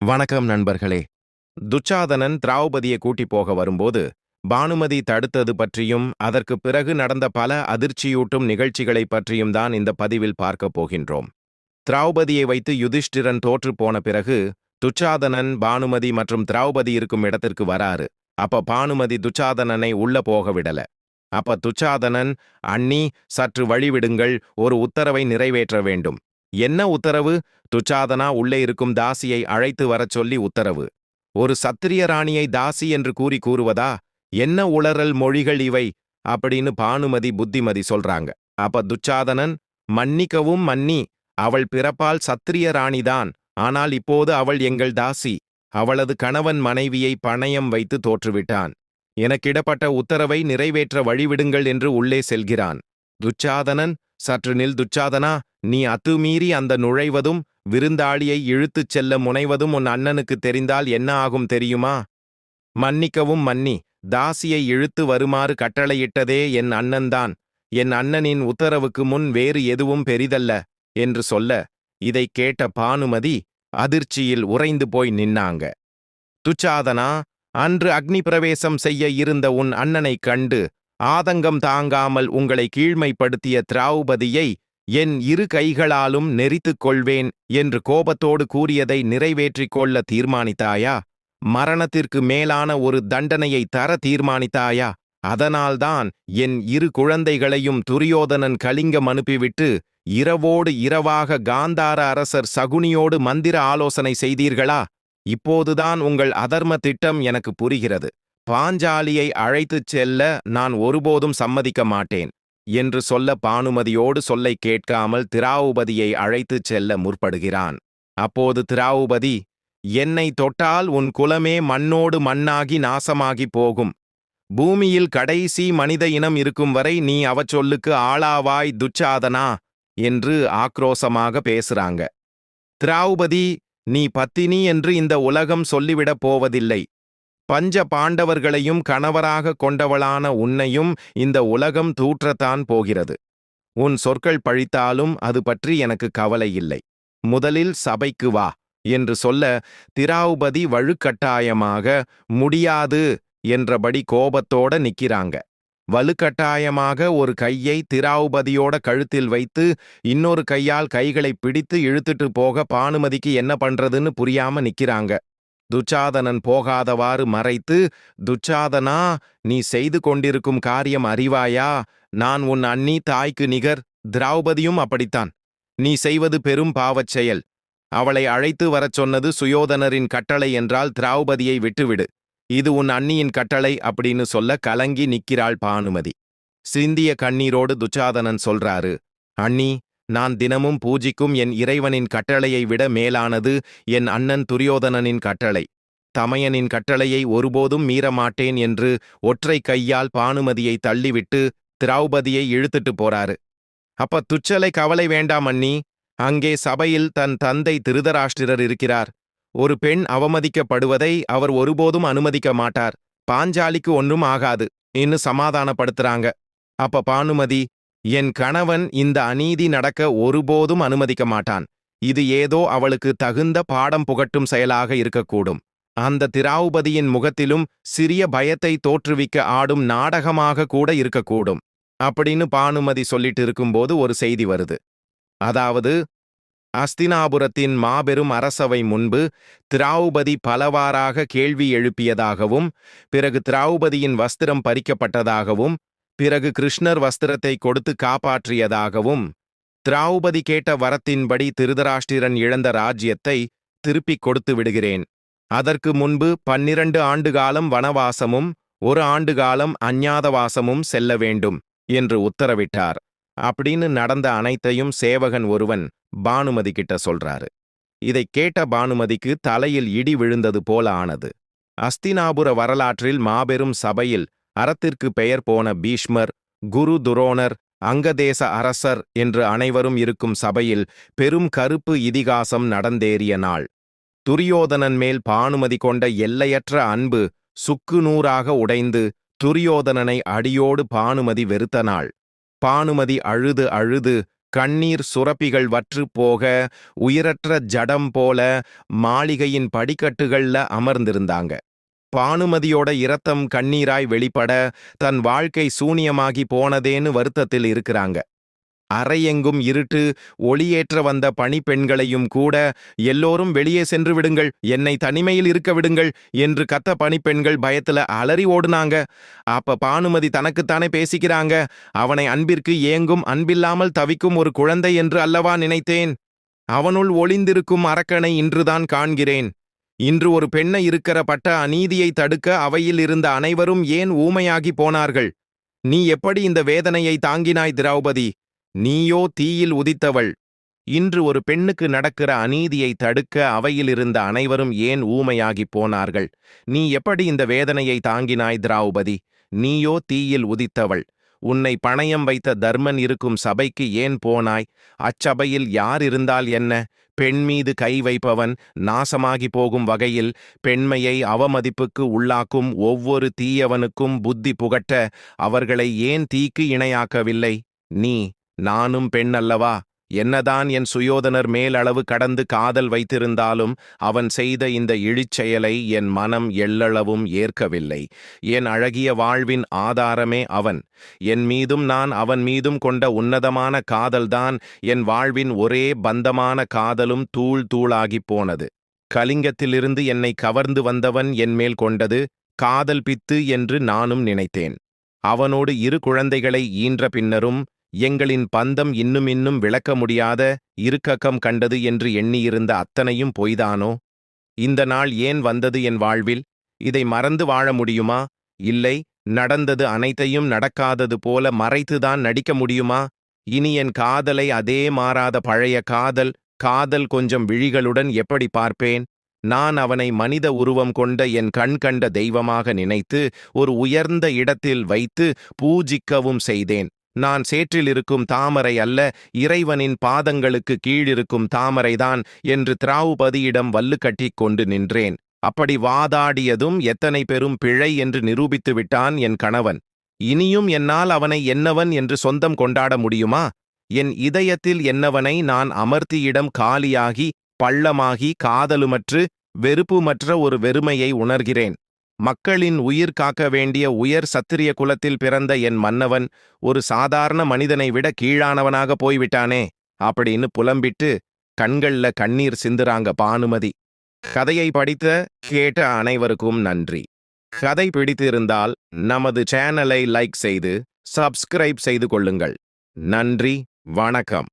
வணக்கம் நண்பர்களே. துச்சாதனன் திரௌபதியை கூட்டி போக வரும்போது பானுமதி தடுத்தது பற்றியும் அதற்கு பிறகு நடந்த பல அதிர்ச்சியூட்டும் நிகழ்ச்சிகளை பற்றியும் தான் இந்த பதிவில் பார்க்கப் போகின்றோம். திரௌபதியை வைத்து யுதிஷ்டிரன் தோற்று போன பிறகு துச்சாதனன் பானுமதி மற்றும் திரௌபதி இருக்கும் இடத்திற்கு வராரு. அப்ப பானுமதி துச்சாதனனை உள்ள போக விடல. அப்ப துச்சாதனன், அண்ணி சற்று வழிவிடுங்கள், ஒரு உத்தரவை நிறைவேற்ற வேண்டும். என்ன உத்தரவு? துச்சாதனா உள்ளே இருக்கும் தாசியை அழைத்து வரச் சொல்லி உத்தரவு. ஒரு சத்திரிய ராணியை தாசி என்று கூறுவதா? என்ன உளறல் மொழிகள் இவை அப்படின்னு பானுமதி புத்திமதி சொல்றாங்க. அப்ப துச்சாதனன், மன்னிக்கவும் மன்னி, அவள் பிறப்பால் சத்திரிய ராணிதான், ஆனால் இப்போது அவள் எங்கள் தாசி. அவளது கணவன் மனைவியை பணயம் வைத்து தோற்றுவிட்டான். எனக்கிடப்பட்ட உத்தரவை நிறைவேற்ற வழிவிடுங்கள் என்று உள்ளே செல்கிறான். துச்சாதனன், சற்று நில் துச்சாதனா, நீ அத்துமீறி அந்த நுழைவதும் விருந்தாளியை இழுத்துச் செல்ல முனைவதும் உன் அண்ணனுக்கு தெரிந்தால் என்ன ஆகும் தெரியுமா? மன்னிக்கவும் மன்னி, தாசியை இழுத்து வருமாறு கட்டளையிட்டதே என் அண்ணன்தான். என் அண்ணனின் உத்தரவுக்கு முன் வேறு எதுவும் பெரிதல்ல என்று சொல்ல, இதைக் கேட்ட பானுமதி அதிர்ச்சியில் உறைந்து போய் நின்னாங்க. துச்சாதனா, அன்று அக்னி பிரவேசம் செய்ய இருந்த உன் அண்ணனைக் கண்டு ஆதங்கம் தாங்காமல் உங்களை கீழ்மைப்படுத்திய திரௌபதியை என் இரு கைகளாலும் நெரித்துக் கொள்வேன் என்று கோபத்தோடு கூறியதை நிறைவேற்றிக் கொள்ள தீர்மானித்தாயா? மரணத்திற்கு மேலான ஒரு தண்டனையை தர தீர்மானித்தாயா? அதனால்தான் என் இரு குழந்தைகளையும் துரியோதனன் கலிங்கம் அனுப்பிவிட்டு இரவோடு இரவாக காந்தார அரசர் சகுனியோடு மந்திர ஆலோசனை செய்தீர்களா? இப்போதுதான் உங்கள் அதர்ம திட்டம் எனக்கு புரிகிறது. பாஞ்சாலியை அழைத்துச் செல்ல நான் ஒருபோதும் சம்மதிக்க மாட்டேன் என்று சொல்ல பானுமதியோடு சொல்லை கேட்காமல் திரௌபதியை அழைத்துச் செல்ல முற்படுகிறான். அப்போது திரௌபதி, என்னை தொட்டால் உன் குலமே மண்ணோடு மண்ணாகி நாசமாகி போகும். பூமியில் கடைசி மனித இனம் இருக்கும் வரை நீ அவச்சொல்லுக்கு ஆளாவாய் துச்சாதனா என்று ஆக்ரோசமாக பேசுறாங்க. திரௌபதி, நீ பத்தினி என்று இந்த உலகம் சொல்லிவிடப் போவதில்லை. பஞ்ச பாண்டவர்களையும் கணவராக கொண்டவளான உன்னையும் இந்த உலகம் தூற்றத்தான் போகிறது. உன் சொற்கள் பழித்தாலும் அது பற்றி எனக்கு கவலை இல்லை. முதலில் சபைக்கு வா என்று சொல்ல திரௌபதி வலுக்கட்டாயமாக முடியாது என்றபடி கோபத்தோட நிக்கிறாங்க. வலுக்கட்டாயமாக ஒரு கையை திரௌபதியோட கழுத்தில் வைத்து இன்னொரு கையால் கைகளை பிடித்து இழுத்துட்டு போக பானுமதிக்கு என்ன பண்றதுன்னு புரியாம நிக்கிறாங்க. துச்சாதனன் போகாதவாறு மறைத்து, துச்சாதனா, நீ செய்து கொண்டிருக்கும் காரியம் அறிவாயா? நான் உன் அண்ணி தாய்க்கு நிகர். திரௌபதியும் அப்படித்தான். நீ செய்வது பெரும் பாவச் செயல். அவளை அழைத்து வரச் சொன்னது சுயோதனரின் கட்டளை என்றால் திரௌபதியை விட்டுவிடு. இது உன் அண்ணியின் கட்டளை அப்படின்னு சொல்ல கலங்கி நிற்கிறாள் பானுமதி. சிந்திய கண்ணீரோடு துச்சாதனன் சொல்றாரு, அண்ணி, நான் தினமும் பூஜிக்கும் என் இறைவனின் கட்டளையை விட மேலானது என் அண்ணன் துரியோதனனின் கட்டளை. தமையனின் கட்டளையை ஒருபோதும் மீறமாட்டேன் என்று ஒற்றை கையால் பானுமதியை தள்ளிவிட்டு திரௌபதியை இழுத்துட்டு போறாரு. அப்ப துச்சலை கவலை வேண்டாம் அண்ணி. அங்கே சபையில் தன் தந்தை திருதராஷ்டிரர் இருக்கிறார். ஒரு பெண் அவமதிக்கப்படுவதை அவர் ஒருபோதும் அனுமதிக்க மாட்டார். பாஞ்சாலிக்கு ஒன்றும் ஆகாது இன்னு சமாதானப்படுத்துறாங்க. அப்ப பானுமதி, என் கணவன் இந்த அநீதி நடக்க ஒருபோதும் அனுமதிக்க மாட்டான். இது ஏதோ அவளுக்கு தகுந்த பாடம் புகட்டும் செயலாக இருக்கக்கூடும். அந்த திரௌபதியின் முகத்திலும் சிறிய பயத்தை தோற்றுவிக்க ஆடும் நாடகமாக கூட இருக்கக்கூடும் அப்படின்னு பானுமதி சொல்லிட்டு இருக்கும்போது ஒரு செய்தி வருது. அதாவது, அஸ்தினாபுரத்தின் மாபெரும் அரசவை முன்பு திரௌபதி பலவாறாக கேள்வி எழுப்பியதாகவும், பிறகு திரௌபதியின் வஸ்திரம் பறிக்கப்பட்டதாகவும், பிறகு கிருஷ்ணர் வஸ்திரத்தை கொடுத்து காப்பாற்றியதாகவும், திரௌபதி கேட்ட வரத்தின்படி திருதராஷ்டிரன் இழந்த ராஜ்யத்தை திருப்பிக் கொடுத்து விடுகிறேன். அதற்கு முன்பு 12 ஆண்டுகாலம் வனவாசமும் 1 ஆண்டுகாலம் அஞ்ஞாதவாசமும் செல்ல வேண்டும் என்று உத்தரவிட்டார். அப்படின்னு நடந்த அனைத்தையும் சேவகன் ஒருவன் பானுமதி கிட்ட சொல்றாரு. இதைக் கேட்ட பானுமதிக்கு தலையில் இடி விழுந்தது போல ஆனது. அஸ்தினாபுர வரலாற்றில் மாபெரும் சபையில் அறத்திற்கு பெயர் போன பீஷ்மர், குரு துரோணர், அங்கதேச அரசர் என்று அனைவரும் இருக்கும் சபையில் பெரும் கருப்பு இதிகாசம் நடந்தேறிய நாள். துரியோதனன் மேல் பானுமதி கொண்ட எல்லையற்ற அன்பு சுக்கு நூறாக உடைந்து துரியோதனனை அடியோடு பானுமதி வெறுத்த நாள். பானுமதி அழுது அழுது கண்ணீர் சுரப்பிகள் வற்று போக உயிரற்ற ஜடம் போல மாளிகையின் படிக்கட்டுகள்ல அமர்ந்திருந்தாங்க. பானுமதியோட இரத்தம் கண்ணீராய் வெளிப்பட தன் வாழ்க்கை சூனியமாகி போனதேன்னு வருத்தத்தில் இருக்கிறாங்க. அறையெங்கும் இருட்டு. ஒளியேற்ற வந்த பணிப்பெண்களையும் கூட எல்லோரும் வெளியே சென்று விடுங்கள், என்னை தனிமையில் இருக்க விடுங்கள் என்று கத்த பணிப்பெண்கள் பயத்துல அலறி ஓடுனாங்க. அப்ப பானுமதி தனக்குத்தானே பேசிக்கிறாங்க, அவனை அன்பிற்கு ஏங்கும் அன்பில்லாமல் தவிக்கும் ஒரு குழந்தை என்று அல்லவா நினைத்தேன். அவனுள் ஒளிந்திருக்கும் அரக்கனை இன்றுதான் காண்கிறேன். இன்று ஒரு பெண்ணை இருக்கிற பட்ட அநீதியை தடுக்க அவையில் இருந்த அனைவரும் ஏன் ஊமையாகி போனார்கள்? நீ எப்படி இந்த வேதனையை தாங்கினாய் திரௌபதி? நீயோ தீயில் உதித்தவள். இன்று ஒரு பெண்ணுக்கு நடக்கிற அநீதியை தடுக்க அவையில் இருந்த அனைவரும் ஏன் ஊமையாகி போனார்கள்? நீ எப்படி இந்த வேதனையை தாங்கினாய் திரௌபதி? நீயோ தீயில் உதித்தவள். உன்னை பணயம் வைத்த தர்மன் இருக்கும் சபைக்கு ஏன் போனாய்? அச்சபையில் யார் இருந்தால் என்ன? பெண் மீது கை வைப்பவன் நாசமாகி போகும் வகையில் பெண்மையை அவமதிப்புக்கு உள்ளாக்கும் ஒவ்வொரு தீயவனுக்கும் புத்தி புகட்ட அவர்களை ஏன் தீக்கு இணையாக்கவில்லை? நானும் பெண் அல்லவா? என்னதான் என் சுயோதனர் மேலளவு கடந்து காதல் வைத்திருந்தாலும் அவன் செய்த இந்த இழிச்செயலை என் மனம் எள்ளளவும் ஏற்கவில்லை. என் அழகிய வாழ்வின் ஆதாரமே அவன். என் மீதும் நான் அவன் மீதும் கொண்ட உன்னதமான காதல்தான் என் வாழ்வின் ஒரே பந்தமான காதலும் தூள் தூளாகிப் போனது. கலிங்கத்திலிருந்து என்னை கவர்ந்து வந்தவன் என் மேல் கொண்டது காதல் பித்து என்று நானும் நினைத்தேன். அவனோடு 2 குழந்தைகளை ஈன்ற பின்னரும் எங்களின் பந்தம் இன்னும் விளக்க முடியாத இறுக்கம் கண்டது என்று எண்ணியிருந்த அத்தனையும் பொய்தானோ? இந்த நாள் ஏன் வந்தது என் வாழ்வில்? இதை மறந்து வாழ முடியுமா? இல்லை, நடந்தது அனைத்தையும் நடக்காதது போல மறைத்துதான் நடிக்க முடியுமா? இனி என் காதலை, அதே மாறாத பழைய காதல் கொஞ்சம் விழிகளுடன் எப்படி பார்ப்பேன்? நான் அவனை மனித உருவம் கொண்ட என் கண் கண்ட தெய்வமாக நினைத்து ஒரு உயர்ந்த இடத்தில் வைத்து பூஜிக்கவும் செய்தேன். நான் சேற்றில் இருக்கும் தாமரை அல்ல, இறைவனின் பாதங்களுக்கு கீழிருக்கும் தாமரைதான் என்று திரௌபதியிடம் வல்லு கட்டிக் கொண்டு நின்றேன். அப்படி வாதாடியதும் எத்தனை பெரும் பிழை என்று நிரூபித்து விட்டான் என் கணவன். இனியும் என்னால் அவனை என்னவன் என்று சொந்தம் கொண்டாட முடியுமா? என் இதயத்தில் என்னவனை நான் அமர்த்தியிடம் காலியாகி பள்ளமாகி காதலுமற்று வெறுப்புமற்ற ஒரு வெறுமையை உணர்கிறேன். மக்களின் உயிர் காக்க வேண்டிய உயர் சத்திரிய குலத்தில் பிறந்த என் மன்னவன் ஒரு சாதாரண மனிதனை விட கீழானவனாக போய்விட்டானே அப்படின்னு புலம்பிட்டு கண்கள்ல கண்ணீர் சிந்துறாங்க பானுமதி. கதையை படித்த கேட்ட அனைவருக்கும் நன்றி. கதை பிடித்திருந்தால் நமது சேனலை லைக் செய்து சப்ஸ்கிரைப் செய்து கொள்ளுங்கள். நன்றி, வணக்கம்.